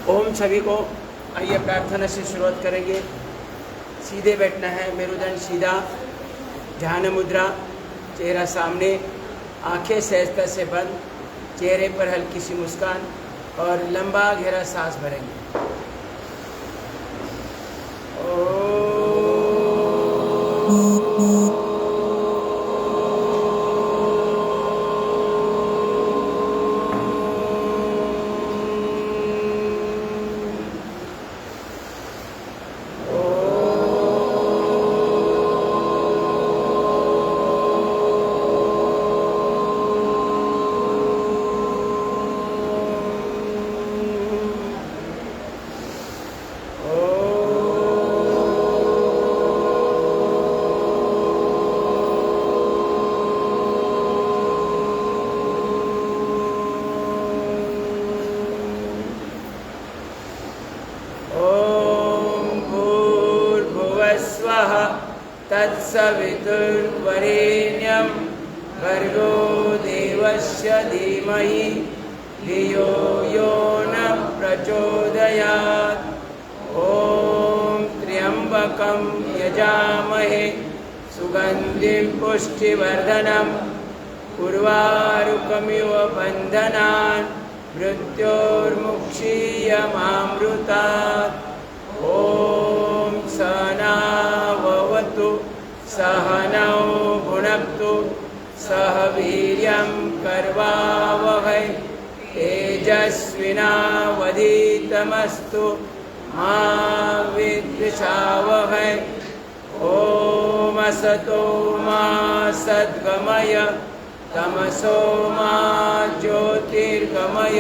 ओम सभी को। आइए प्रार्थना से शुरुआत करेंगे। सीधे बैठना है, मेरुदंड सीधा, ध्यान मुद्रा, चेहरा सामने, आंखें सहजता से बंद, चेहरे पर हल्की सी मुस्कान और लंबा गहरा सांस भरेंगे। तत्सवितुर्वरेण्यं भर्गो देवस्य धीमहि धियो यो न प्रचोदयात्। ॐ त्र्यम्बकं यजामहे सुगन्धिं पुष्टिवर्धनं उर्वारुकमिव बन्धनान् मृत्योर्मुक्षीयमामृतात्। ॐ सहना भवतु सहनौ भुनक्तु सह वीर्यं कर्वावहै तेजस्विनावधीतमस्तु मा विद्विषावहै। ॐ असतो मा सद्गमय तमसो मा ज्योतिर्गमय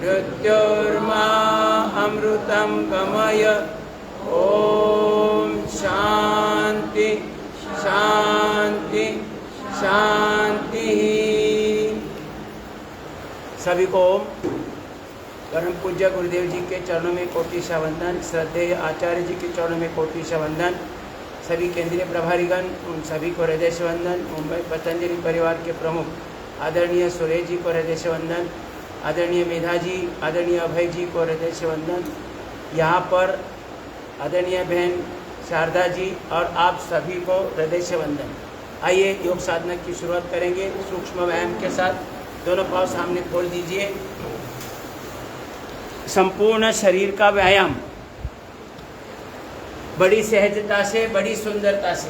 मृत्योर्मा अमृतं गमय। ओम शांति शांति शांति। सभी को परम पूज्य गुरुदेव जी के चरणों में कोटि सा वंदन, श्रद्धेय आचार्य जी के चरणों में कोटि सा वंदन, सभी केंद्रीय प्रभारीगण उन सभी को हृदय से वंदन। मुंबई पतंजलि परिवार के प्रमुख आदरणीय सुरेश जी को हृदय से वंदन, आदरणीय मेधा जी, आदरणीय अभय जी को हृदय से वंदन। यहाँ पर आदरणीय बहन शारदा जी और आप सभी को हृदय से वंदन। आइए योग साधना की शुरुआत करेंगे सूक्ष्म व्यायाम के साथ। दोनों पाँव सामने खोल दीजिए। संपूर्ण शरीर का व्यायाम बड़ी सहजता से, बड़ी सुंदरता से,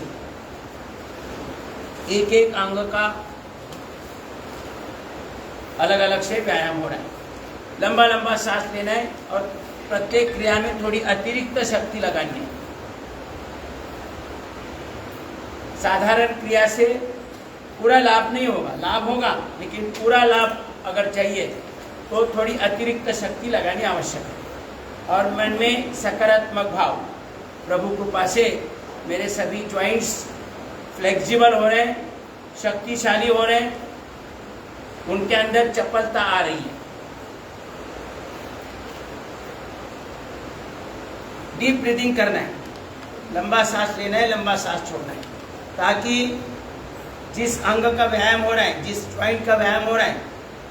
एक एक अंग का अलग अलग से व्यायाम हो रहा है। लंबा लंबा सांस लेना है और प्रत्येक क्रिया में थोड़ी अतिरिक्त शक्ति लगानी है। साधारण क्रिया से पूरा लाभ नहीं होगा, लाभ होगा लेकिन पूरा लाभ अगर चाहिए तो थोड़ी अतिरिक्त शक्ति लगानी आवश्यक है। और मन में सकारात्मक भाव, प्रभु कृपा से मेरे सभी जॉइंट्स फ्लेक्सिबल हो रहे हैं, शक्तिशाली हो रहे हैं, उनके अंदर चपलता आ रही है। डीप ब्रीदिंग करना है, लंबा सांस लेना है, लंबा सांस छोड़ना है, ताकि जिस अंग का व्यायाम हो रहा है, जिस जॉइंट का व्यायाम हो रहा है,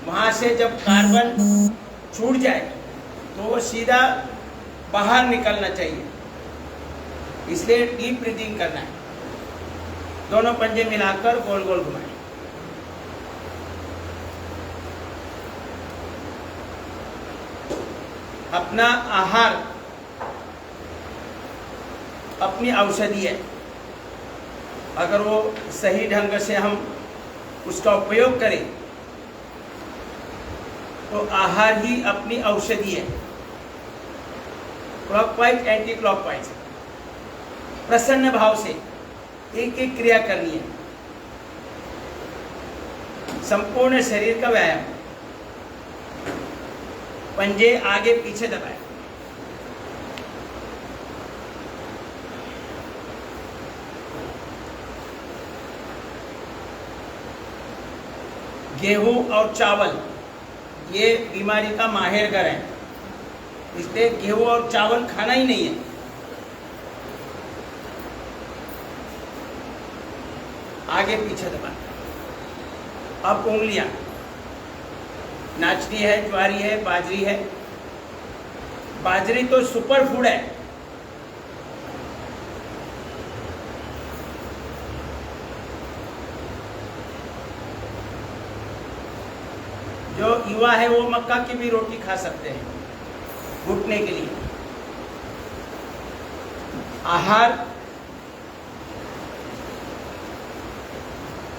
वहाँ से जब कार्बन छूट जाए तो वो सीधा बाहर निकलना चाहिए। इसलिए डीप ब्रीदिंग करना है। दोनों पंजे मिलाकर गोल गोल घुमाएं। अपना आहार अपनी औषधि है। अगर वो सही ढंग से हम उसका उपयोग करें तो आहार ही अपनी औषधि है। क्लॉकवाइज एंटी क्लॉकवाइज प्रसन्न भाव से एक एक क्रिया करनी है। संपूर्ण शरीर का व्यायाम। पंजे आगे पीछे दबाएं। गेहूं और चावल ये बीमारी का माहिर घर है, इसलिए गेहूं और चावल खाना ही नहीं है। आगे पीछे दबाएं। अब उंगलियां, नाचनी है, ज्वारी है, बाजरी है, बाजरी तो सुपर फूड है। जो युवा है वो मक्का की भी रोटी खा सकते हैं घुटने के लिए। आहार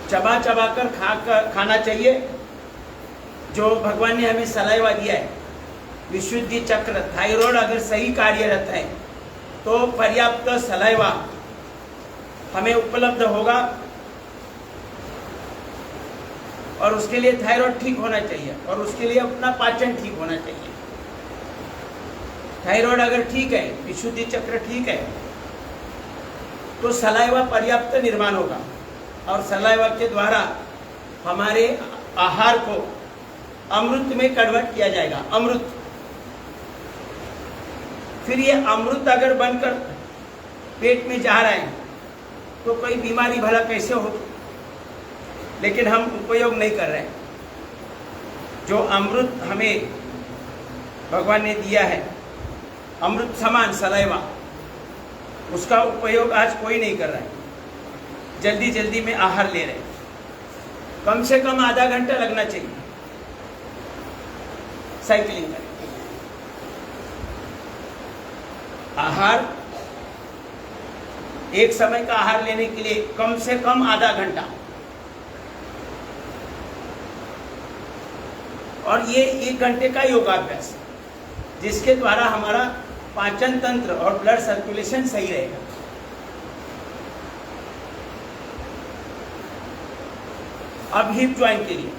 चबा चबा कर खाना चाहिए। जो भगवान ने हमें सलाइवा दिया है, विशुद्धि चक्र, थायराइड अगर सही कार्यरत है तो पर्याप्त सलाइवा हमें उपलब्ध होगा और उसके लिए थायराइड ठीक होना चाहिए और उसके लिए अपना पाचन ठीक होना चाहिए। थायराइड अगर ठीक है, विशुद्धि चक्र ठीक है, तो सलाइवा पर्याप्त निर्माण होगा और सलाइवा के द्वारा हमारे आहार को अमृत में कन्वर्ट किया जाएगा। अमृत, फिर ये अमृत अगर बनकर पेट में जा रहा है तो कोई बीमारी भला कैसे हो, लेकिन हम उपयोग नहीं कर रहे हैं। जो अमृत हमें भगवान ने दिया है, अमृत समान सलाइवा, उसका उपयोग आज कोई नहीं कर रहा है। जल्दी जल्दी में आहार ले रहे हैं। कम से कम आधा घंटा लगना चाहिए साइकिलिंग करें। आहार, एक समय का आहार लेने के लिए कम से कम आधा घंटा, और ये 1 घंटे का योगाभ्यास जिसके द्वारा हमारा पाचन तंत्र और ब्लड सर्कुलेशन सही रहेगा। अब हिप ज्वाइंट के लिए,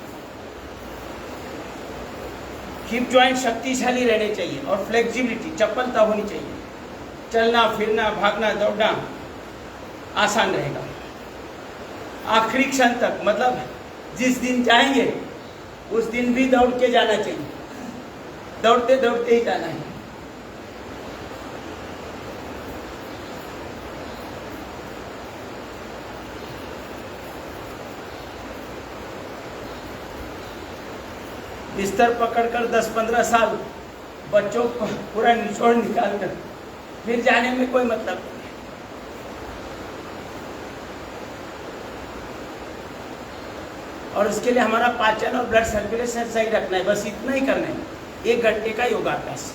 हिप ज्वाइंट शक्तिशाली रहने चाहिए और फ्लेक्सिबिलिटी, चपलता होनी चाहिए। चलना फिरना भागना दौड़ना आसान रहेगा। आखिरी क्षण तक, मतलब जिस दिन जाएंगे उस दिन भी दौड़ के जाना चाहिए, दौड़ते दौड़ते ही जाना है। बिस्तर पकड़कर 10-15 साल बच्चों को पूरा निचोड़ निकाल कर फिर जाने में कोई मतलब नहीं। और उसके लिए हमारा पाचन और ब्लड सर्कुलेशन सही रखना है, बस इतना ही करना है। 1 घंटे का योगाभ्यास।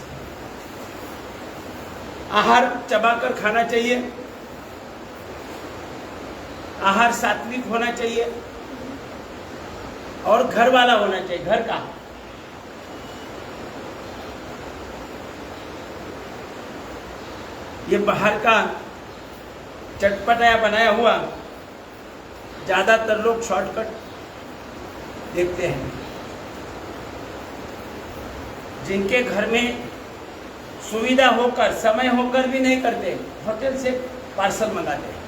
आहार चबाकर खाना चाहिए, आहार सात्विक होना चाहिए और घर वाला होना चाहिए, घर का। ये बाहर का चटपटाया बनाया हुआ ज्यादातर लोग शॉर्टकट देखते हैं। जिनके घर में सुविधा होकर, समय होकर भी नहीं करते, होटल से पार्सल मंगाते हैं।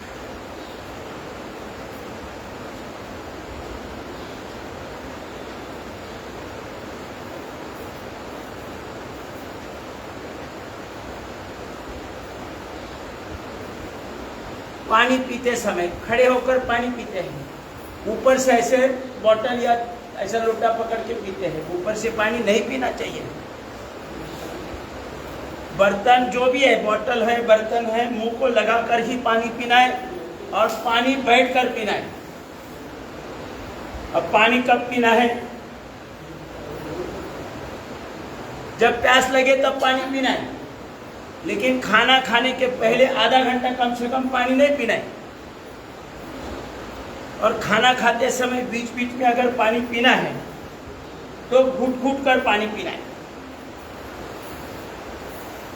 पानी पीते समय खड़े होकर पानी पीते हैं, ऊपर से ऐसे बोतल या ऐसा लोटा पकड़ के पीते हैं, ऊपर से पानी नहीं पीना चाहिए। बर्तन जो भी है, बोतल है, बर्तन है, मुंह को लगाकर ही पानी पीना है और पानी बैठकर पीना है। अब पानी कब पीना है? जब प्यास लगे तब पानी पीना है, लेकिन खाना खाने के पहले आधा घंटा कम से कम पानी नहीं पीना है। और खाना खाते समय बीच बीच में अगर पानी पीना है तो घुट घुट कर पानी पीना है,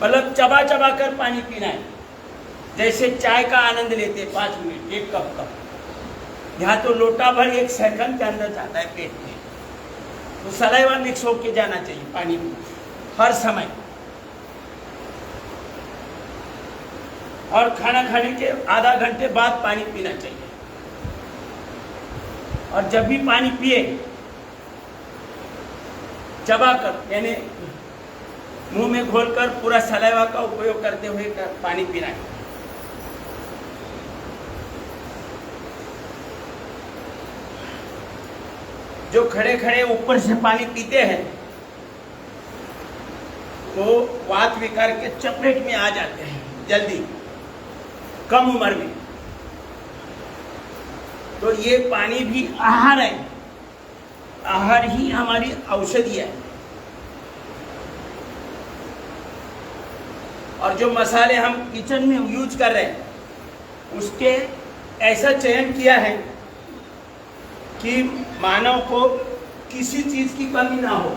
मतलब चबा चबा कर पानी पीना है। जैसे चाय का आनंद लेते 5 मिनट 1 कप का, यहाँ तो लोटा भर 1 सेकंड के अंदर जाता है पेट में। तो सलाइवा मिक्स होके जाना चाहिए पानी में हर समय। और खाना खाने के आधा घंटे बाद पानी पीना चाहिए। और जब भी पानी पिए चबाकर, यानी मुंह में घोलकर पूरा सलाइवा का उपयोग करते हुए पानी पीना है। जो खड़े खड़े ऊपर से पानी पीते हैं वो वात विकार के चपेट में आ जाते हैं जल्दी, कम उम्र में। तो ये पानी भी आहार है, आहार ही हमारी औषधि है। और जो मसाले हम किचन में यूज कर रहे हैं उसके ऐसा चयन किया है कि मानव को किसी चीज की कमी ना हो,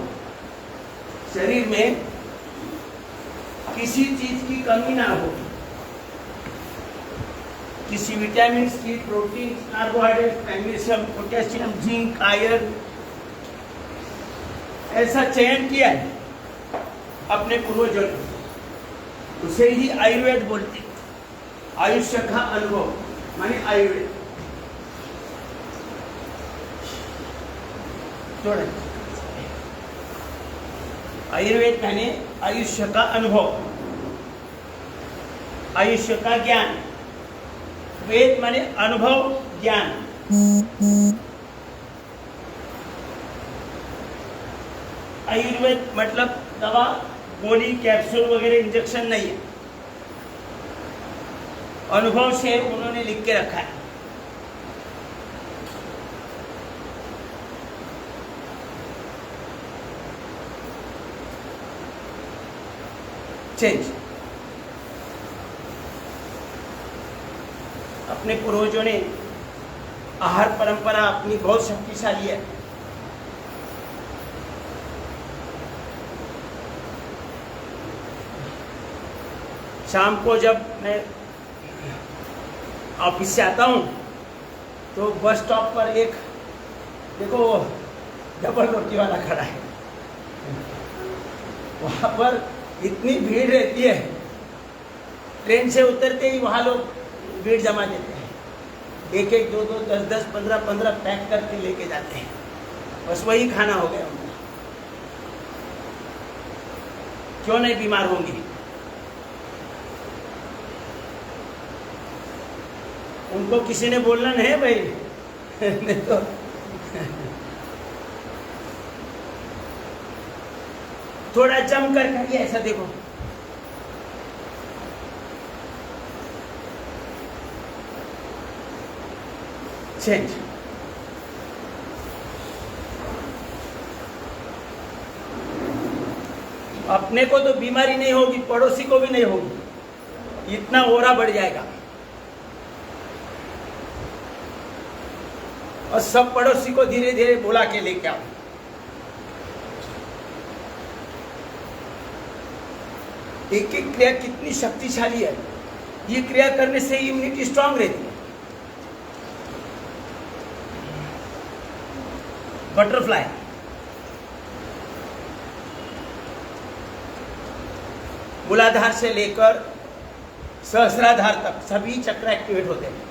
शरीर में किसी चीज की कमी ना हो, किसी विटामिन की, protein, carbohydrate, magnesium, potassium, zinc, iron, ऐसा चयन किया है अपने पूर्वजों ने। उसे ही आयुर्वेद बोलते, आयुष्य का अनुभव माने आयुर्वेद। आयुर्वेद माने आयुष्य का अनुभव, आयुष्य का ज्ञान। वेद माने अनुभव, ज्ञान। आयुर्वेद मतलब दवा, गोली, कैप्सूल वगैरह इंजेक्शन नहीं है, अनुभव से उन्होंने लिख के रखा है। चेंज अपने पूर्वजों ने आहार परंपरा अपनी बहुत शक्तिशाली है। शाम को जब मैं ऑफिस से आता हूँ तो बस स्टॉप पर एक देखो डबल रोटी वाला खड़ा है, वहाँ पर इतनी भीड़ रहती है, ट्रेन से उतरते ही वहाँ लोग भीड़ जमा देते हैं, एक एक दो दो 10 10 15 15 पैक करके लेके जाते हैं, बस वही खाना हो गया उनका। क्यों नहीं बीमार होंगे? उनको किसी ने बोलना नहीं भाई नहीं तो थोड़ा जम कर करिए, ऐसा देखो। चेंज अपने को तो बीमारी नहीं होगी, पड़ोसी को भी नहीं होगी, इतना ओरा बढ़ जाएगा। और सब पड़ोसी को धीरे धीरे बुला के लेके आओ। एक एक क्रिया कितनी शक्तिशाली है, ये क्रिया करने से इम्यूनिटी स्ट्रांग रहती है। बटरफ्लाई, मूलाधार से लेकर सहस्राधार तक सभी चक्र एक्टिवेट होते हैं,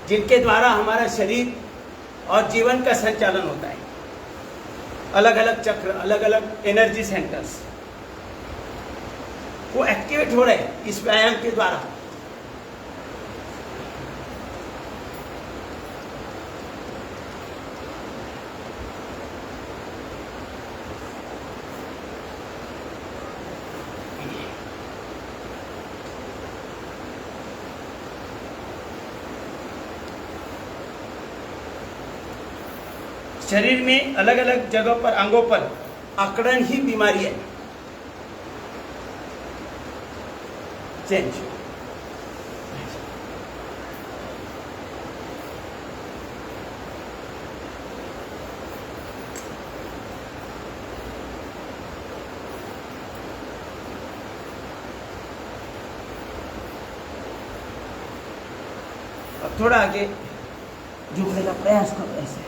जिनके द्वारा हमारा शरीर और जीवन का संचालन होता है। अलग अलग चक्र, अलग अलग एनर्जी सेंटर्स वो एक्टिवेट हो रहे हैं इस व्यायाम के द्वारा। शरीर में अलग अलग जगह पर, अंगों पर अकड़न ही बीमारी है। चेंज अब थोड़ा आगे झुकने का प्रयास करो, ऐसे।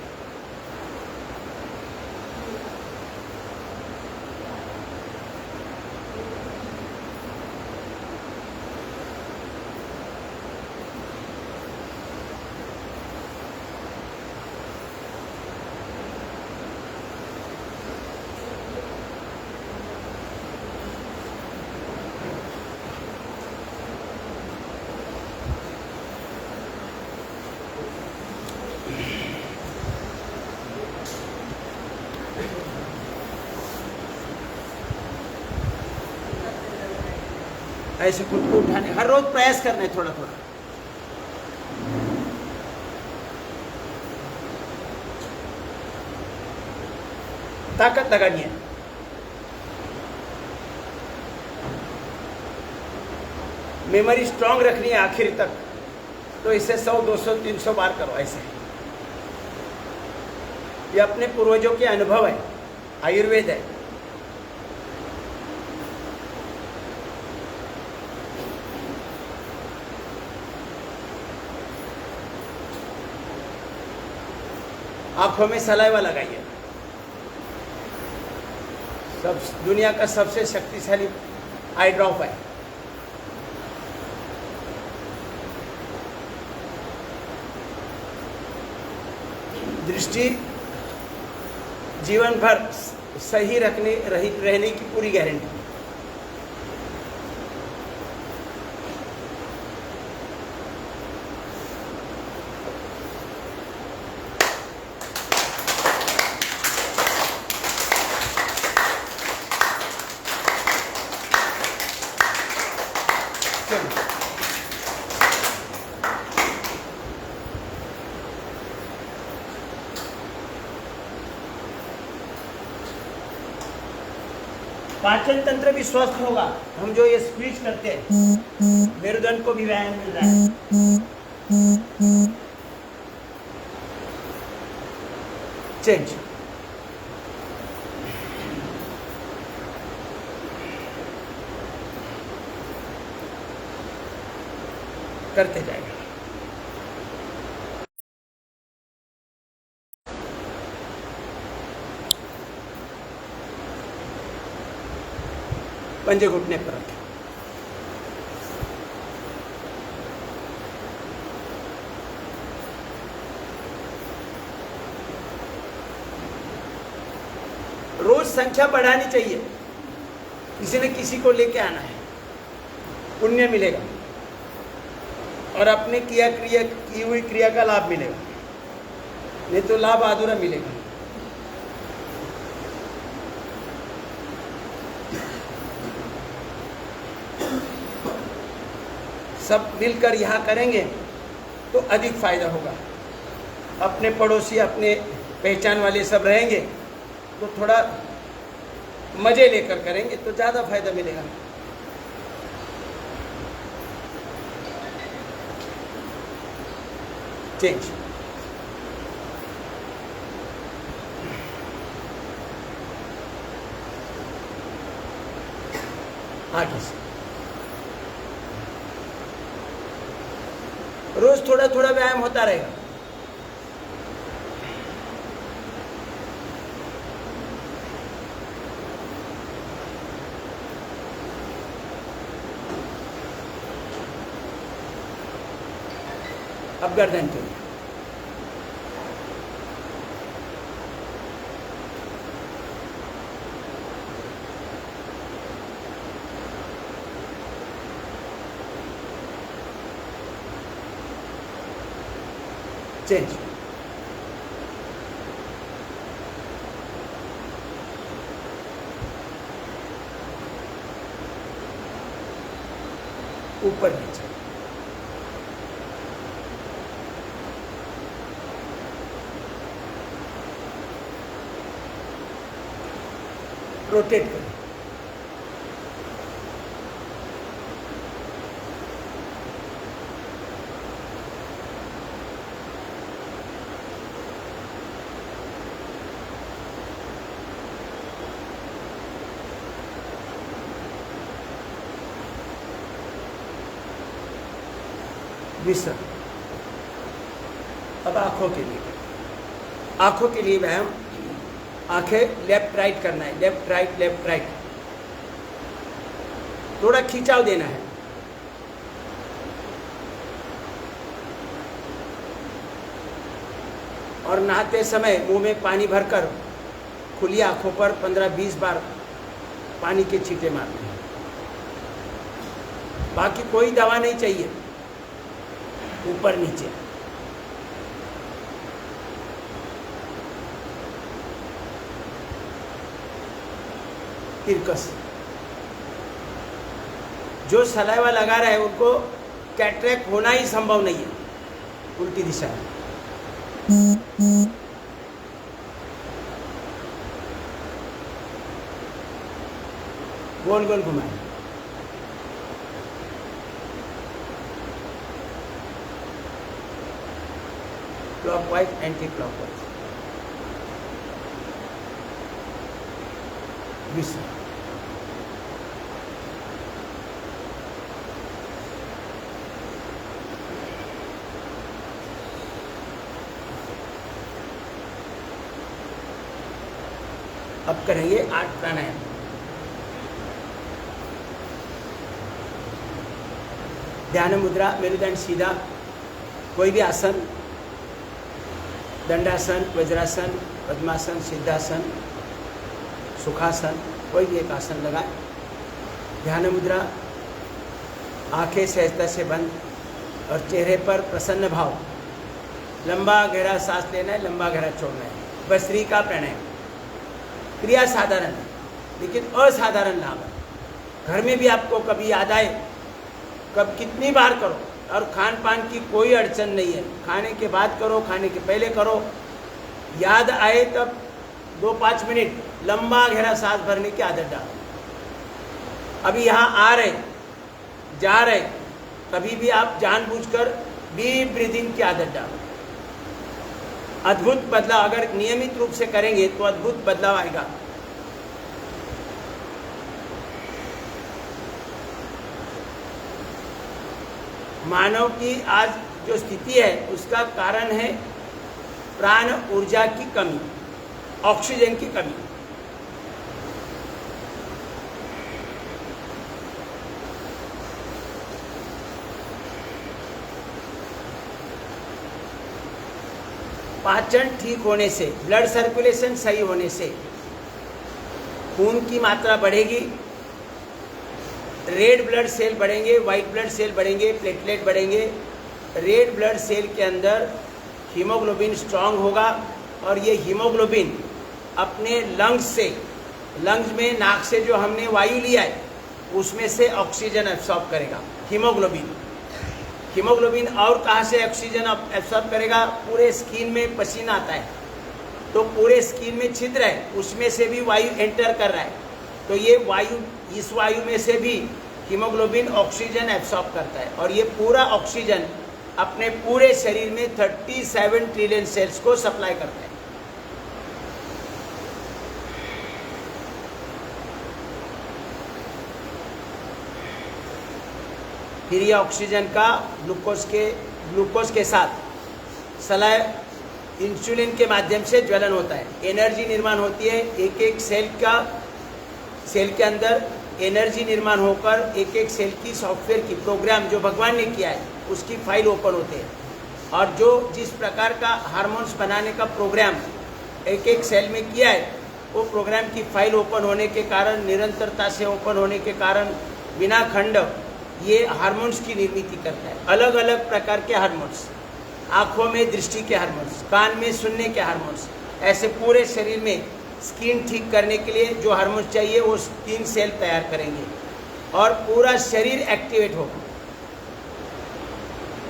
ऐसे खुद को उठाने, हर रोज प्रयास करना है थोड़ा थोड़ा। ताकत लगानी है। मेमोरी स्ट्रांग रखनी है आखिर तक, तो इसे 100, 200, 300 बार करो ऐसे। ये अपने पूर्वजों के अनुभव है, आयुर्वेद है। आंखों में सलाइवा लगाइए। सब दुनिया का सबसे शक्तिशाली आई ड्रॉप है। दृष्टि जीवन भर सही रहने की पूरी गारंटी। पाचन तंत्र भी स्वस्थ होगा। हम जो ये स्क्वीज करते हैं, मेरुदंड को भी व्यायाम मिल रहा है। चेंज। करते जाएगा। पंजे घुटने पर रखें। रोज संख्या बढ़ानी चाहिए। किसी न किसी को लेके आना है, पुण्य मिलेगा और अपने की हुई क्रिया का लाभ मिलेगा, नहीं तो लाभ अधूरा मिलेगा। सब मिलकर यहाँ करेंगे तो अधिक फायदा होगा। अपने पड़ोसी, अपने पहचान वाले सब रहेंगे तो थोड़ा मजे लेकर करेंगे तो ज़्यादा फायदा मिलेगा। चेंज। आगे से रोज थोड़ा थोड़ा व्यायाम होता रहेगा। अब गर्दन के लिए चेंज। ऊपर नीचे। रोटेट करें। विश्राम। अब आंखों के लिए, आंखों के लिए व्यायाम। आंखें लेफ्ट राइट करना है, लेफ्ट राइट लेफ्ट राइट। थोड़ा खिंचाव देना है। और नहाते समय मुंह में पानी भरकर खुली आंखों पर 15-20 बार पानी के छींटे मारने हैं। बाकी कोई दवा नहीं चाहिए। ऊपर नीचे। तिरकस। जो सलाइवा लगा रहा है उनको कैटरेक्ट होना ही संभव नहीं है उल्टी दिशा में। गोल गोल घुमाए। Clockwise anti clockwise. विश्व अब करेंगे 8 प्राणायाम। ध्यान मुद्रा, मेरुदंड सीधा, कोई भी आसन, दंडासन, वज्रासन, पद्मासन, सिद्धासन, सुखासन, कोई भी एक आसन लगाए। ध्यान मुद्रा, आंखें सहजता से बंद और चेहरे पर प्रसन्न भाव। लंबा गहरा सांस लेना है, लंबा गहरा छोड़ना है। भस्त्रिका प्राणायाम। क्रिया साधारण है लेकिन असाधारण लाभ है। घर में भी आपको कभी याद आए, कब कितनी बार करो, और खान पान की कोई अड़चन नहीं है। खाने के बाद करो, खाने के पहले करो, याद आए तब 2-5 मिनट लंबा गहरा सांस भरने की आदत डालो। अभी यहाँ आ रहे, जा रहे, कभी भी आप जानबूझकर डीप ब्रीदिंग की आदत डालो। अद्भुत बदलाव, अगर नियमित रूप से करेंगे तो अद्भुत बदलाव आएगा। मानव की आज जो स्थिति है उसका कारण है प्राण ऊर्जा की कमी, ऑक्सीजन की कमी। पाचन ठीक होने से, ब्लड सर्कुलेशन सही होने से खून की मात्रा बढ़ेगी, रेड ब्लड सेल बढ़ेंगे, वाइट ब्लड सेल बढ़ेंगे, प्लेटलेट बढ़ेंगे। रेड ब्लड सेल के अंदर हीमोग्लोबिन स्ट्रांग होगा और ये हीमोग्लोबिन अपने लंग्स से, लंग्स में नाक से जो हमने वायु लिया है उसमें से ऑक्सीजन एब्सॉर्ब करेगा। हीमोग्लोबिन और कहाँ से ऑक्सीजन एब्सॉर्ब करेगा? पूरे स्किन में पसीना आता है तो पूरे स्किन में छिद्र है, उसमें से भी वायु एंटर कर रहा है, तो ये वायु, इस वायु में से भी हीमोग्लोबिन ऑक्सीजन एब्सॉर्ब करता है और ये पूरा ऑक्सीजन अपने पूरे शरीर में 37 ट्रिलियन सेल्स को सप्लाई करता है। फिर ये ऑक्सीजन का ग्लूकोज के साथ सलाइव इंसुलिन के माध्यम से ज्वलन होता है, एनर्जी निर्माण होती है। एक एक सेल के अंदर एनर्जी निर्माण होकर एक एक सेल की सॉफ्टवेयर की प्रोग्राम जो भगवान ने किया है उसकी फाइल ओपन होते हैं और जो जिस प्रकार का हार्मोन्स बनाने का प्रोग्राम एक एक सेल में किया है वो प्रोग्राम की फाइल ओपन होने के कारण, निरंतरता से ओपन होने के कारण बिना खंड ये हार्मोन्स की निर्मित करता है। अलग अलग प्रकार के हार्मोन्स, आँखों में दृष्टि के हार्मोन्स, कान में सुनने के हार्मोन्स, ऐसे पूरे शरीर में स्किन ठीक करने के लिए जो हार्मोन्स चाहिए वो 3 सेल तैयार करेंगे और पूरा शरीर एक्टिवेट होगा।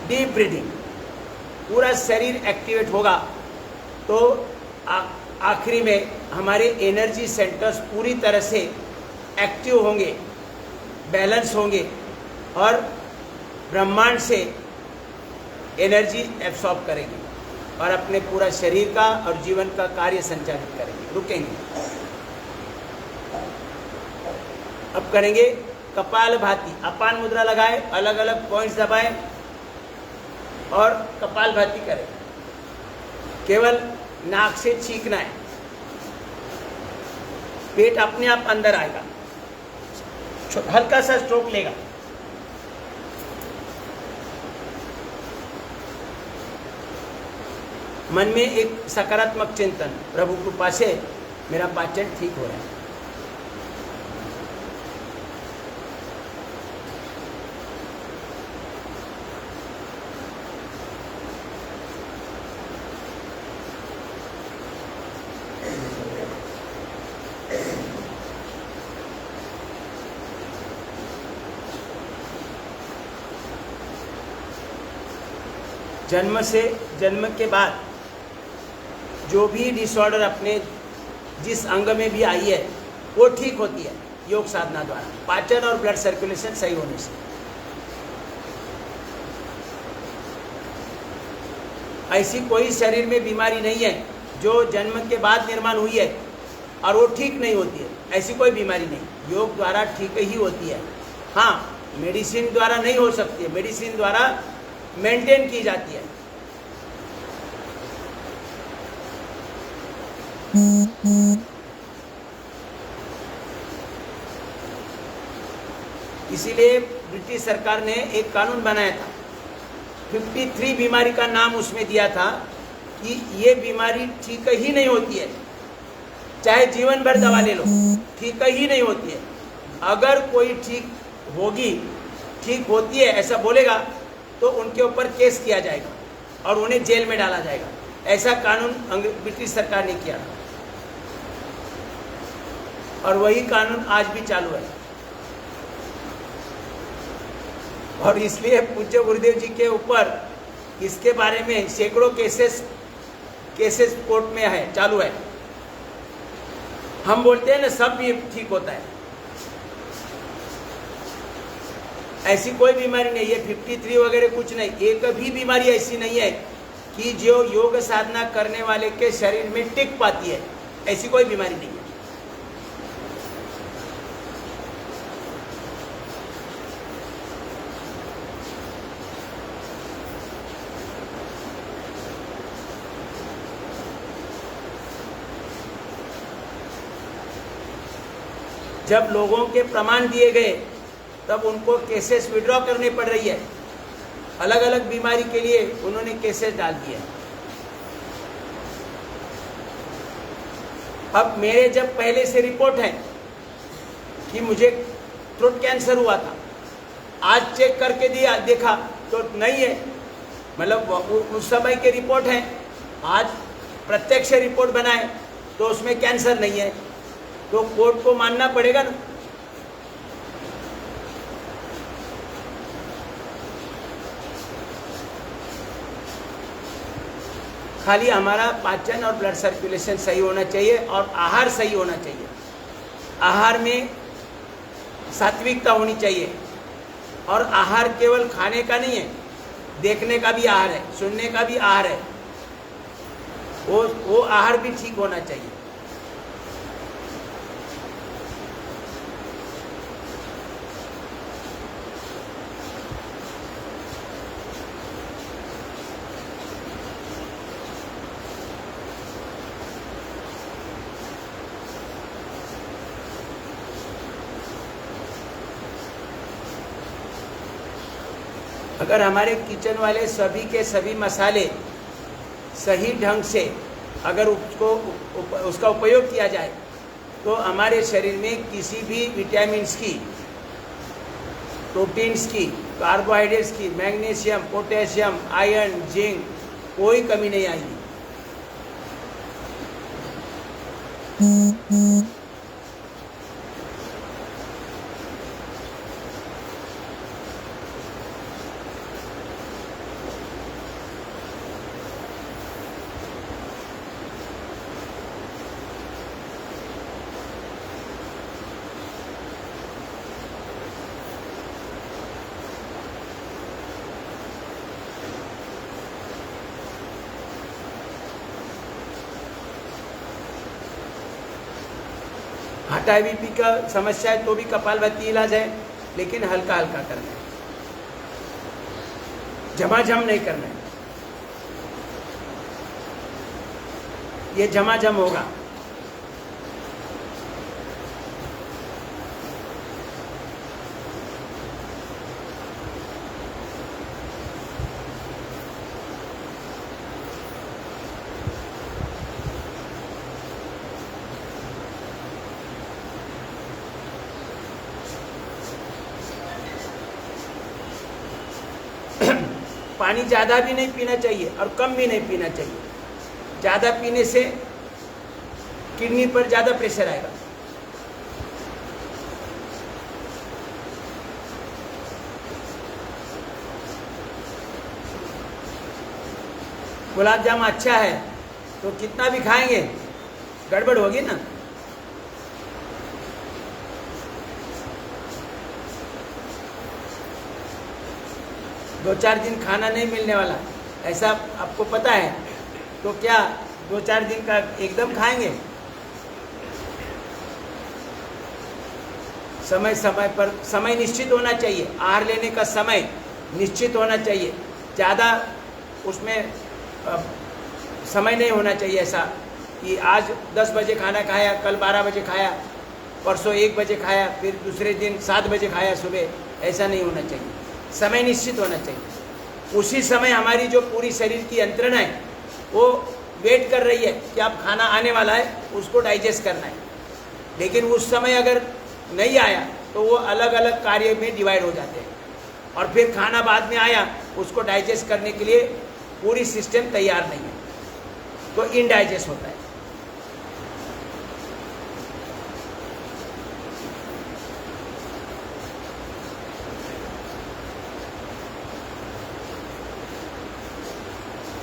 डीप ब्रीदिंग, पूरा शरीर एक्टिवेट होगा तो आखिरी में हमारे एनर्जी सेंटर्स पूरी तरह से एक्टिव होंगे, बैलेंस होंगे और ब्रह्मांड से एनर्जी एब्सॉर्ब करेंगे और अपने पूरा शरीर का और जीवन का कार्य संचालित करेंगे। रुकेंगे, अब करेंगे कपालभाति। अपान मुद्रा लगाए, अलग अलग पॉइंट्स दबाएं और कपालभाति करें। केवल नाक से छींकना है, पेट अपने आप अंदर आएगा, हल्का सा स्ट्रोक लेगा। मन में एक सकारात्मक चिंतन, प्रभु कृपा से मेरा पाचन ठीक हो रहा है। जन्म के बाद जो भी डिसऑर्डर अपने जिस अंग में भी आई है वो ठीक होती है योग साधना द्वारा, पाचन और ब्लड सर्कुलेशन सही होने से। ऐसी कोई शरीर में बीमारी नहीं है जो जन्म के बाद निर्माण हुई है और वो ठीक नहीं होती है, ऐसी कोई बीमारी नहीं, योग द्वारा ठीक ही होती है। हाँ, मेडिसिन द्वारा नहीं हो सकती है, मेडिसिन द्वारा मेंटेन की जाती है। इसीलिए ब्रिटिश सरकार ने एक कानून बनाया था, 53 बीमारी का नाम उसमें दिया था कि ये बीमारी ठीक ही नहीं होती है, चाहे जीवन भर दवा ले लो, ठीक ही नहीं होती है। अगर कोई ठीक होगी, ठीक होती है ऐसा बोलेगा तो उनके ऊपर केस किया जाएगा और उन्हें जेल में डाला जाएगा। ऐसा कानून ब्रिटिश सरकार ने किया था और वही कानून आज भी चालू है। और इसलिए पूज्य गुरुदेव जी के ऊपर इसके बारे में सैकड़ों केसेस कोर्ट में है, चालू है। हम बोलते हैं ना सब भी ठीक होता है, ऐसी कोई बीमारी नहीं है, 53 वगैरह कुछ नहीं, एक भी बीमारी ऐसी नहीं है कि जो योग साधना करने वाले के शरीर में टिक पाती है, ऐसी कोई बीमारी नहीं है। जब लोगों के प्रमाण दिए गए तब उनको केसेस विड्रॉ करने पड़ रही है, अलग अलग बीमारी के लिए उन्होंने केसेस डाल दिए। अब मेरे जब पहले से रिपोर्ट है कि मुझे थ्रोट कैंसर हुआ था, आज चेक करके देखा तो नहीं है, मतलब उस समय के रिपोर्ट है, आज प्रत्यक्ष रिपोर्ट बनाए तो उसमें कैंसर नहीं है, तो कोर्ट को मानना पड़ेगा ना। खाली हमारा पाचन और ब्लड सर्कुलेशन सही होना चाहिए और आहार सही होना चाहिए। आहार में सात्विकता होनी चाहिए और आहार केवल खाने का नहीं है, देखने का भी आहार है, सुनने का भी आहार है, वो आहार भी ठीक होना चाहिए। अगर हमारे किचन वाले सभी के सभी मसाले सही ढंग से अगर उसका उपयोग किया जाए तो हमारे शरीर में किसी भी विटामिन्स की, प्रोटीन्स की, कार्बोहाइड्रेट्स की, मैग्नीशियम, पोटेशियम, आयरन, जिंक कोई कमी नहीं आएगी। हार्ट बीपी का समस्या है तो भी कपालभाति इलाज है, लेकिन हल्का हल्का करना है, झमाझम नहीं करना है। ये झमाझम होगा। पानी ज़्यादा भी नहीं पीना चाहिए और कम भी नहीं पीना चाहिए। ज़्यादा पीने से किडनी पर ज़्यादा प्रेशर आएगा। गुलाब जामुन अच्छा है तो कितना भी खाएंगे गड़बड़ होगी ना। दो चार दिन खाना नहीं मिलने वाला, ऐसा आपको पता है, तो क्या 2-4 दिन का एकदम खाएंगे? समय समय पर समय निश्चित होना चाहिए, आहार लेने का समय निश्चित होना चाहिए। ज़्यादा उसमें समय नहीं होना चाहिए ऐसा कि आज 10 बजे खाना खाया, कल 12 बजे खाया, परसों 1 बजे खाया, फिर दूसरे दिन 7 बजे खाया सुबह। ऐसा नहीं होना चाहिए, समय निश्चित होना चाहिए। उसी समय हमारी जो पूरी शरीर की यंत्रणा है वो वेट कर रही है कि अब खाना आने वाला है, उसको डाइजेस्ट करना है। लेकिन उस समय अगर नहीं आया तो वो अलग अलग कार्य में डिवाइड हो जाते हैं, और फिर खाना बाद में आया, उसको डाइजेस्ट करने के लिए पूरी सिस्टम तैयार नहीं है, तो इनडाइजेस्ट होता है।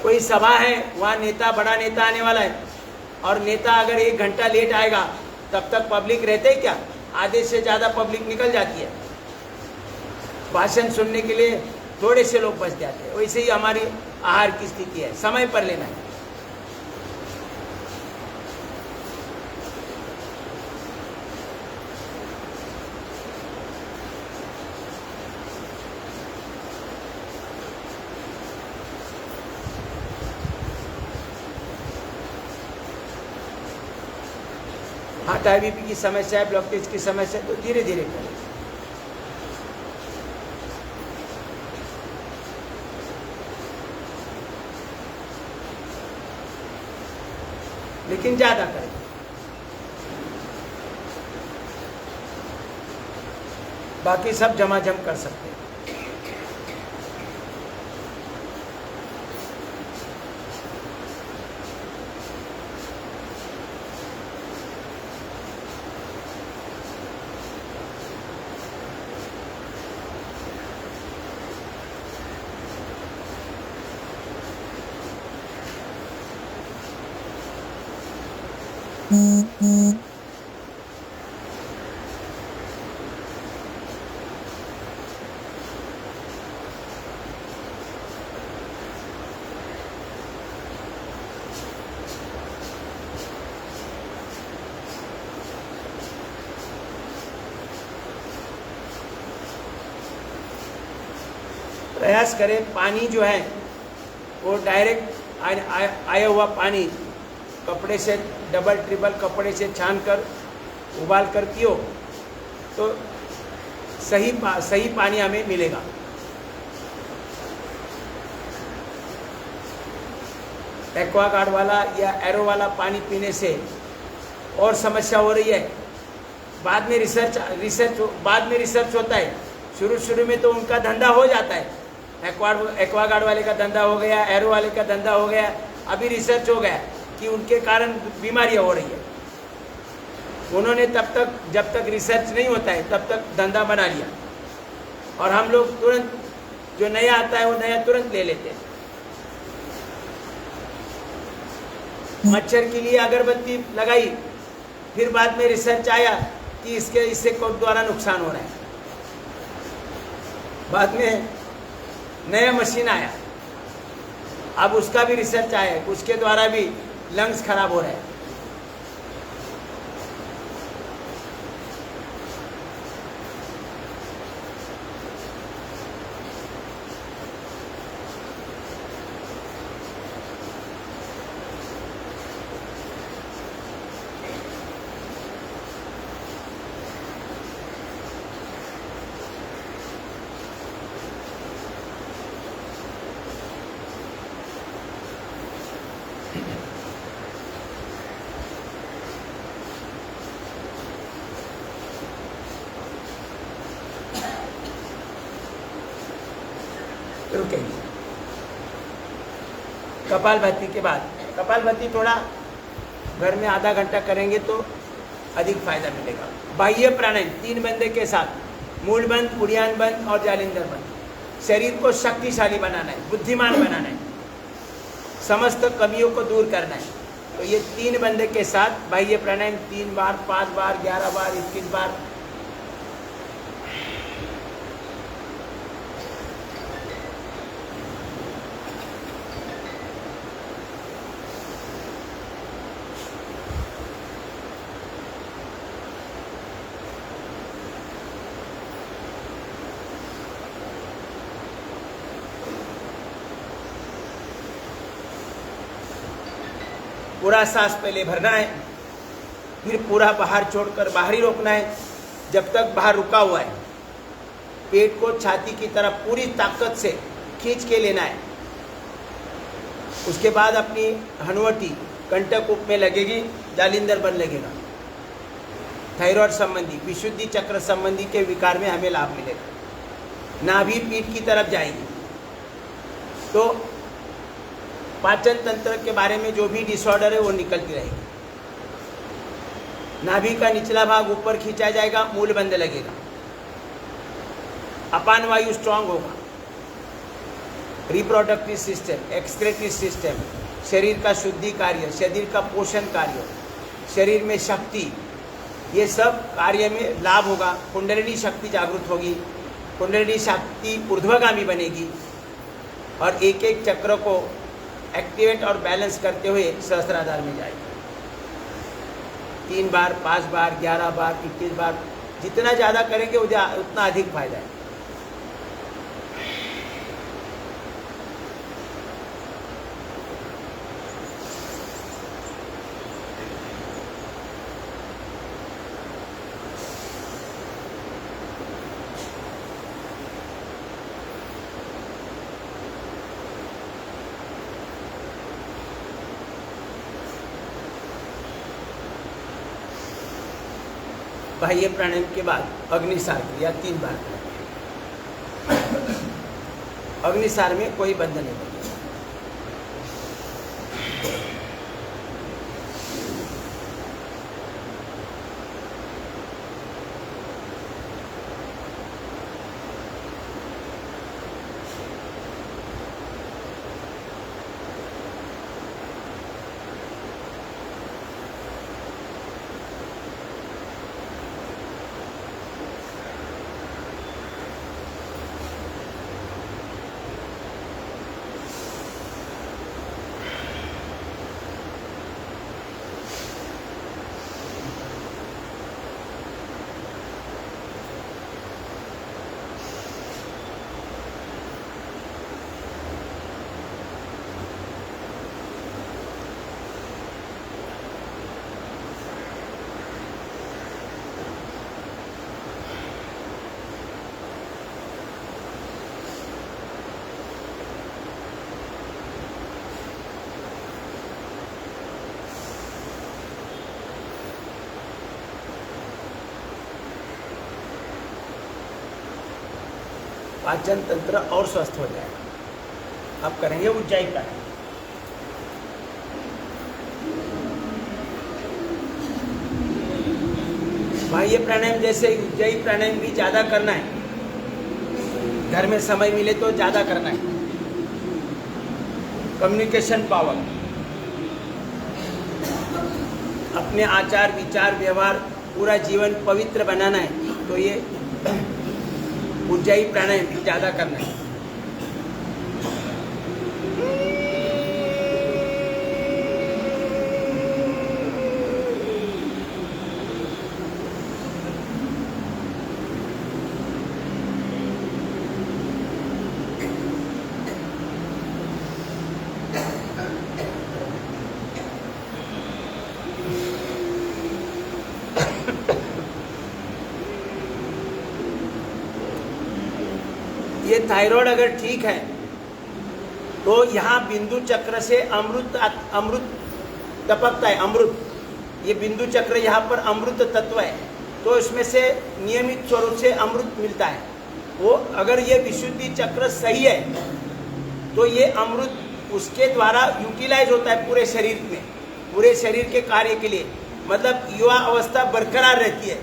कोई सभा है, वहाँ नेता, बड़ा नेता आने वाला है, और नेता अगर 1 घंटा लेट आएगा तब तक पब्लिक रहते हैं क्या? आधे से ज़्यादा पब्लिक निकल जाती है। भाषण सुनने के लिए थोड़े से लोग बच जाते हैं। वैसे ही हमारी आहार की स्थिति है, समय पर लेना है। हाँ, डायबिटीज की समस्या है, ब्लॉकेज की समस्या है, तो धीरे धीरे करें। लेकिन ज़्यादा करें। बाकी सब जमाजम कर सकते हैं। प्रयास करें पानी जो है वो डायरेक्ट आया हुआ पानी कपड़े से, डबल ट्रिपल कपड़े से छान कर उबाल कर पियो तो सही पानी हमें मिलेगा। एक्वागार्ड वाला या एरो वाला पानी पीने से और समस्या हो रही है। बाद में रिसर्च होता है। शुरू में तो उनका धंधा हो जाता है, एक्वागार्ड वाले का धंधा हो गया, एरो वाले का धंधा हो गया। अभी रिसर्च हो गया कि उनके कारण बीमारियां हो रही है। उन्होंने जब तक रिसर्च नहीं होता है तब तक धंधा बना लिया, और हम लोग तुरंत जो नया आता है वो नया तुरंत ले लेते हैं। मच्छर के लिए अगरबत्ती लगाई, फिर बाद में रिसर्च आया कि इससे द्वारा नुकसान हो रहा है। बाद में नया मशीन आया, अब उसका भी रिसर्च आया, उसके द्वारा भी लंग्स खराब हो रहे हैं। रुकेंगे। कपालभाति के बाद, कपालभाति थोड़ा घर में आधा घंटा करेंगे तो अधिक फायदा मिलेगा। बाह्य प्राणायाम 3 बंदे के साथ, मूल बंद, उड़ियान बंद और जालिंदर बंद। शरीर को शक्तिशाली बनाना है, बुद्धिमान बनाना है। समस्त कमियों को दूर करना है। तो ये 3 बंदे के साथ बाह्य प्राणायाम 3 बार, 5 बार, 11 बार, 21 बार। पूरा सांस पहले भरना है, फिर पूरा बाहर छोड़कर बाहर ही रोकना है जब तक बाहर रुका हुआ है। पेट को छाती की तरफ पूरी ताकत से खींच के लेना है। उसके बाद अपनी हनुवटी कंटकूप में लगेगी, जालिंदर बन लगेगा। थायराइड संबंधी, विशुद्धि चक्र संबंधी के विकार में हमें लाभ मिलेगा। नाभि पीठ की तरफ जाएगी तो पाचन तंत्र के बारे में जो भी डिसऑर्डर है वो निकलती रहेगी। नाभि का निचला भाग ऊपर खींचा जाएगा, मूल बंद लगेगा, अपान वायु स्ट्रांग होगा। रिप्रोडक्टिव सिस्टम, एक्सक्रेटरी सिस्टम, शरीर का शुद्धि कार्य, शरीर का पोषण कार्य, शरीर में शक्ति, ये सब कार्य में लाभ होगा। कुंडलिनी शक्ति जागृत होगी, कुंडलिनी शक्ति ऊर्ध्वगामी बनेगी और एक एक चक्र को एक्टिवेट और बैलेंस करते हुए सहस्त्राधार में जाएगी। 3 बार, 5 बार, 11 बार, 21 बार, जितना ज़्यादा करेंगे उतना अधिक फायदा है। बाह्य प्राणायाम के बाद अग्निसार क्रिया 3 बार करें। अग्निसार में कोई बंधन नहीं बनेगा। पाचन तंत्र और स्वस्थ हो जाएगा। अब करेंगे उज्जाई प्राणायाम। बाह्य प्राणायाम जैसे उज्जाई प्राणायाम भी ज़्यादा करना है, घर में समय मिले तो ज़्यादा करना है। कम्युनिकेशन पावर, अपने आचार विचार व्यवहार पूरा जीवन पवित्र बनाना है तो ये उज्जाई प्राणायाम भी ज़्यादा करना है। ये थायराइड अगर ठीक है तो यहाँ बिंदु चक्र से अमृत टपकता है। अमृत, ये बिंदु चक्र यहाँ पर अमृत तत्व है तो इसमें से नियमित स्वरूप से अमृत मिलता है। वो अगर ये विशुद्धि चक्र सही है तो ये अमृत उसके द्वारा यूटिलाइज होता है पूरे शरीर में, पूरे शरीर के कार्य के लिए। मतलब युवा अवस्था बरकरार रहती है।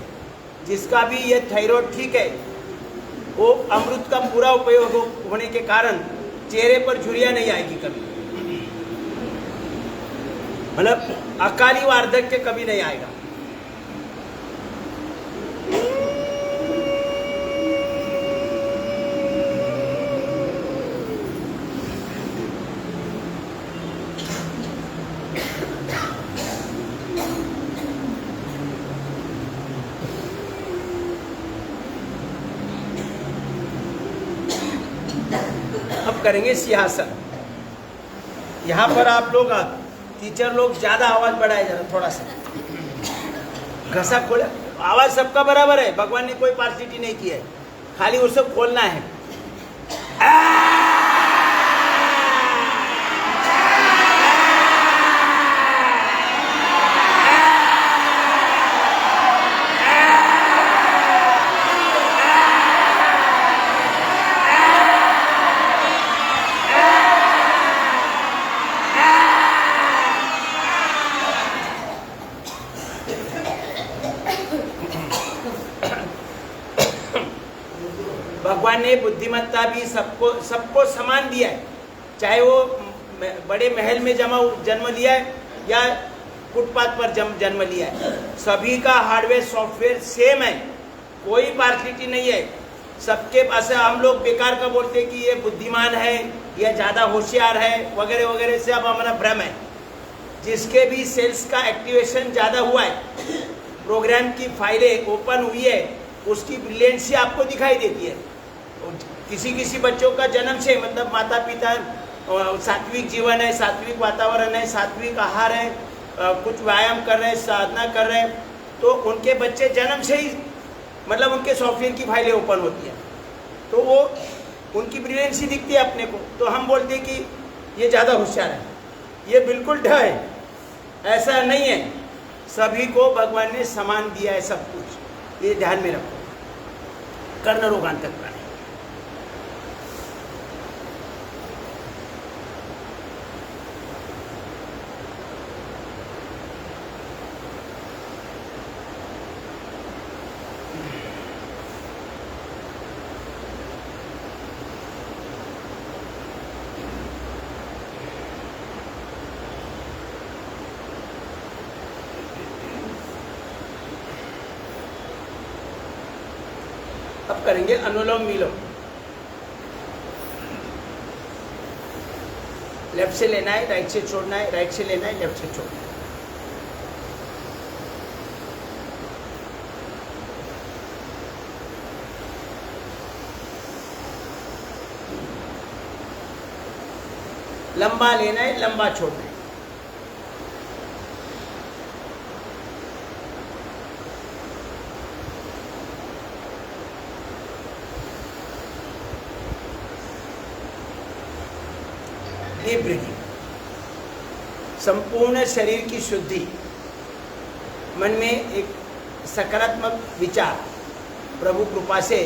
जिसका भी ये थायराइड ठीक है वो अमृत का पूरा उपयोग होने के कारण चेहरे पर झुर्रियाँ नहीं आएगी कभी। मतलब अकाली वार्धक्य कभी नहीं आएगा। अब करेंगे सिंहासन। यहाँ पर आप लोग टीचर लोग ज्यादा आवाज बढ़ाए जरा, थोड़ा सा घसा खोले। आवाज सबका बराबर है, भगवान ने कोई पार्सिटी नहीं की है, खाली उसे खोलना है। भगवान ने बुद्धिमत्ता भी सबको समान दिया है, चाहे वो बड़े महल में जन्म लिया है या फुटपाथ पर जन्म लिया है। सभी का हार्डवेयर सॉफ्टवेयर सेम है, कोई पार्सिटी नहीं है सबके पास। हम लोग बेकार का बोलते हैं कि ये बुद्धिमान है या ज़्यादा होशियार है वगैरह वगैरह से अब हमारा भ्रम है। जिसके भी सेल्स का एक्टिवेशन ज़्यादा हुआ है, प्रोग्राम की फाइलें ओपन हुई है, उसकी ब्रिलियंसी आपको दिखाई देती है। किसी बच्चों का जन्म से मतलब माता पिता सात्विक जीवन है, सात्विक वातावरण है, सात्विक आहार है, कुछ व्यायाम कर रहे हैं, साधना कर रहे हैं, तो उनके बच्चे जन्म से ही मतलब उनके सॉफ्टवेयर की फाइलें ओपन होती है, तो वो उनकी ब्रिलियंसी दिखती है अपने को। तो हम बोलते हैं कि ये ज़्यादा होशियार है, ये बिल्कुल ढ है, ऐसा नहीं है। सभी को भगवान ने समान दिया है सब कुछ, ये ध्यान में रखो। कर्ण रोगांतक प्राणी। अब करेंगे अनुलोम विलोम। लेफ्ट से लेना है, राइट से छोड़ना है, राइट से लेना है, लेफ्ट से छोड़ना है। लंबा लेना है, लंबा छोड़ना है। डीप ब्रीथिंग, संपूर्ण शरीर की शुद्धि। मन में एक सकारात्मक विचार, प्रभु कृपा से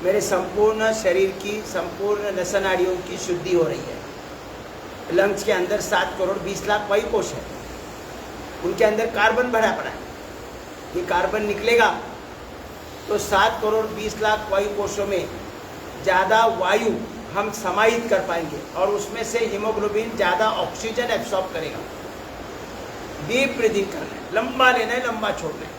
मेरे संपूर्ण शरीर की, संपूर्ण नसनाड़ियों की शुद्धि हो रही है। लंग्स के अंदर 7 करोड़ 20 लाख वायु कोश है, उनके अंदर कार्बन भरा पड़ा है। ये कार्बन निकलेगा तो 7 करोड़ 20 लाख वायु कोशों में ज़्यादा वायु हम समाहित कर पाएंगे और उसमें से हीमोग्लोबिन ज़्यादा ऑक्सीजन एब्सॉर्ब करेगा। डीप ब्रीथिंग करना है, लंबा लेना है, लंबा छोड़ना है।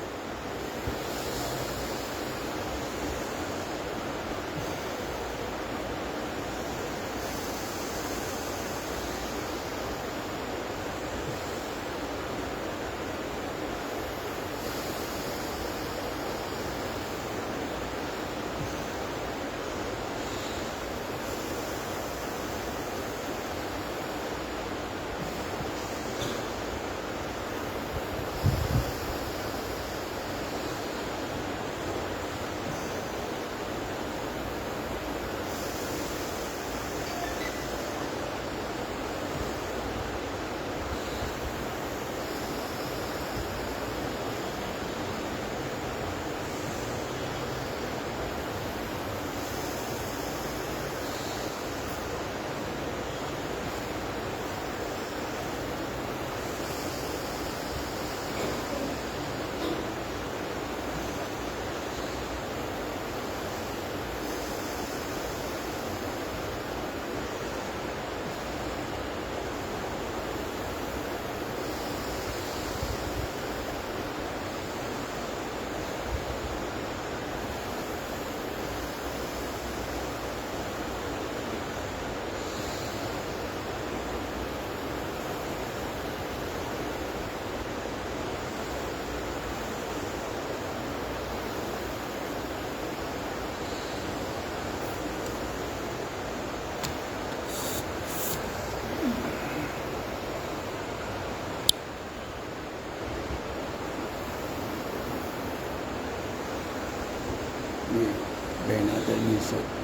बहन आदरणीय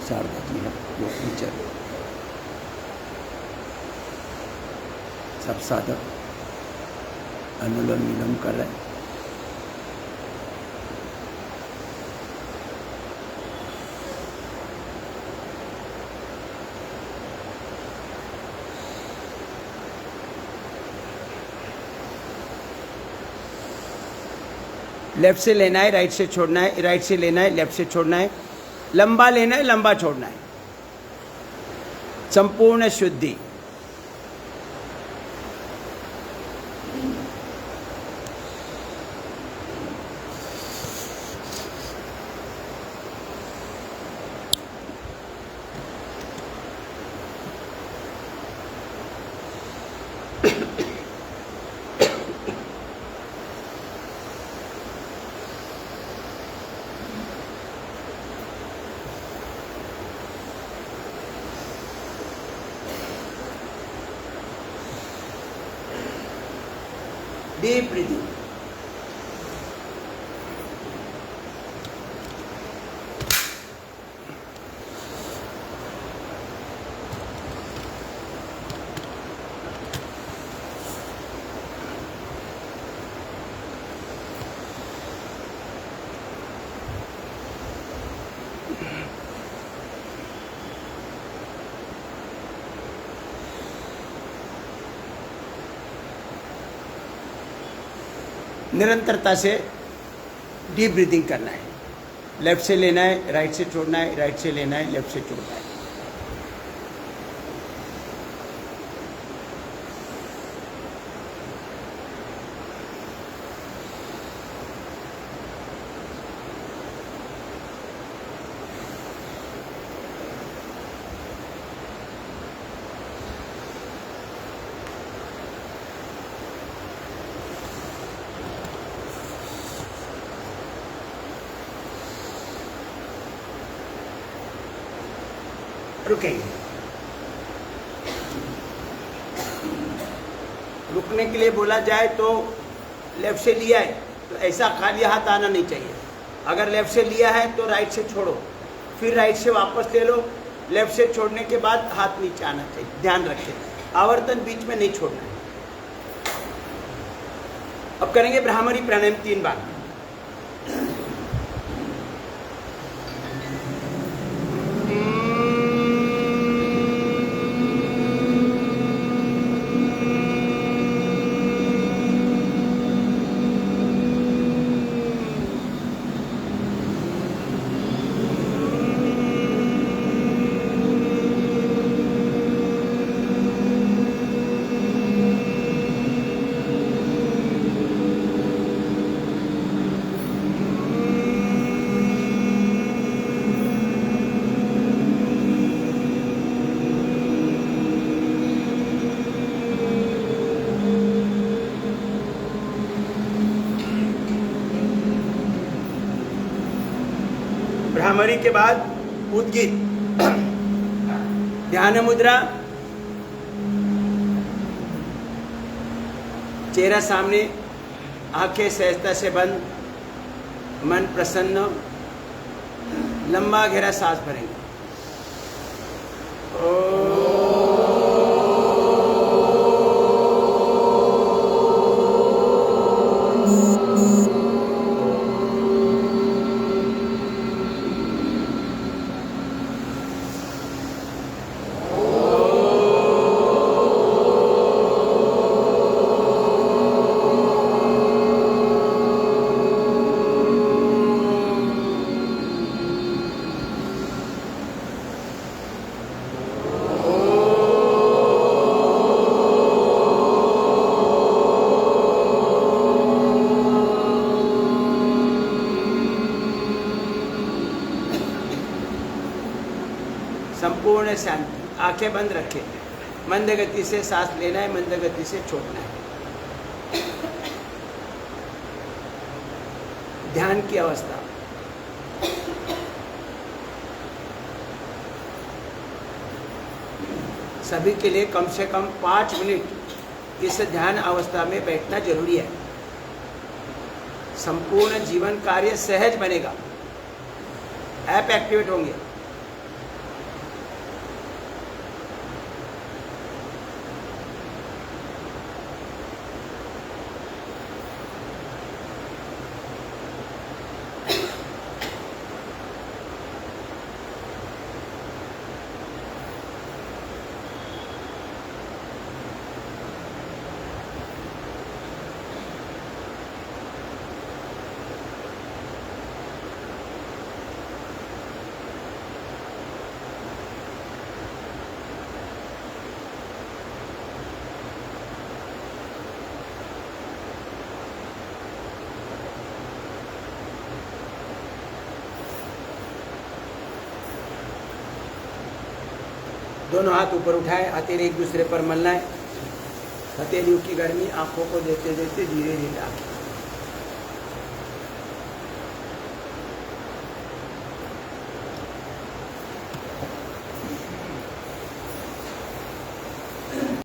शारदा जी हैं, योग टीचर, सब साधक अनुलोम विलोम कर रहे हैं। लेफ्ट से लेना है, राइट से छोड़ना है, राइट से लेना है, लेफ्ट से छोड़ना है, लंबा लेना है, लंबा छोड़ना है। संपूर्ण शुद्धि। Deep breathing. निरंतरता से डीप ब्रीदिंग करना है। लेफ्ट से लेना है, राइट से छोड़ना है, राइट से लेना है, लेफ्ट से छोड़ना है। रुकेंगे। रुकने के लिए बोला जाए तो लेफ्ट से लिया है तो ऐसा खाली हाथ आना नहीं चाहिए। अगर लेफ्ट से लिया है तो राइट से छोड़ो, फिर राइट से वापस ले लो। लेफ्ट से छोड़ने के बाद हाथ नीचे आना चाहिए। ध्यान रखें, आवर्तन बीच में नहीं छोड़ना है। अब करेंगे ब्राह्मणी प्राणायाम 3 बार। भ्रामरी के बाद उद्गीत। ध्यान मुद्रा, चेहरा सामने, आंखें सहजता से बंद, मन प्रसन्न, लंबा गहरा सांस भरेंगे। संपूर्ण शांति। आंखें बंद रखें। मंद गति से सांस लेना है, मंद गति से छोड़ना है। ध्यान की अवस्था। सभी के लिए कम से कम 5 मिनट इस ध्यान अवस्था में बैठना जरूरी है। संपूर्ण जीवन कार्य सहज बनेगा। ऐप एक्टिवेट होंगे। दोनों हाथ ऊपर उठाए, हथेली एक दूसरे पर मलना है। हथेलियों की गर्मी आंखों को देते देते धीरे धीरे आंखें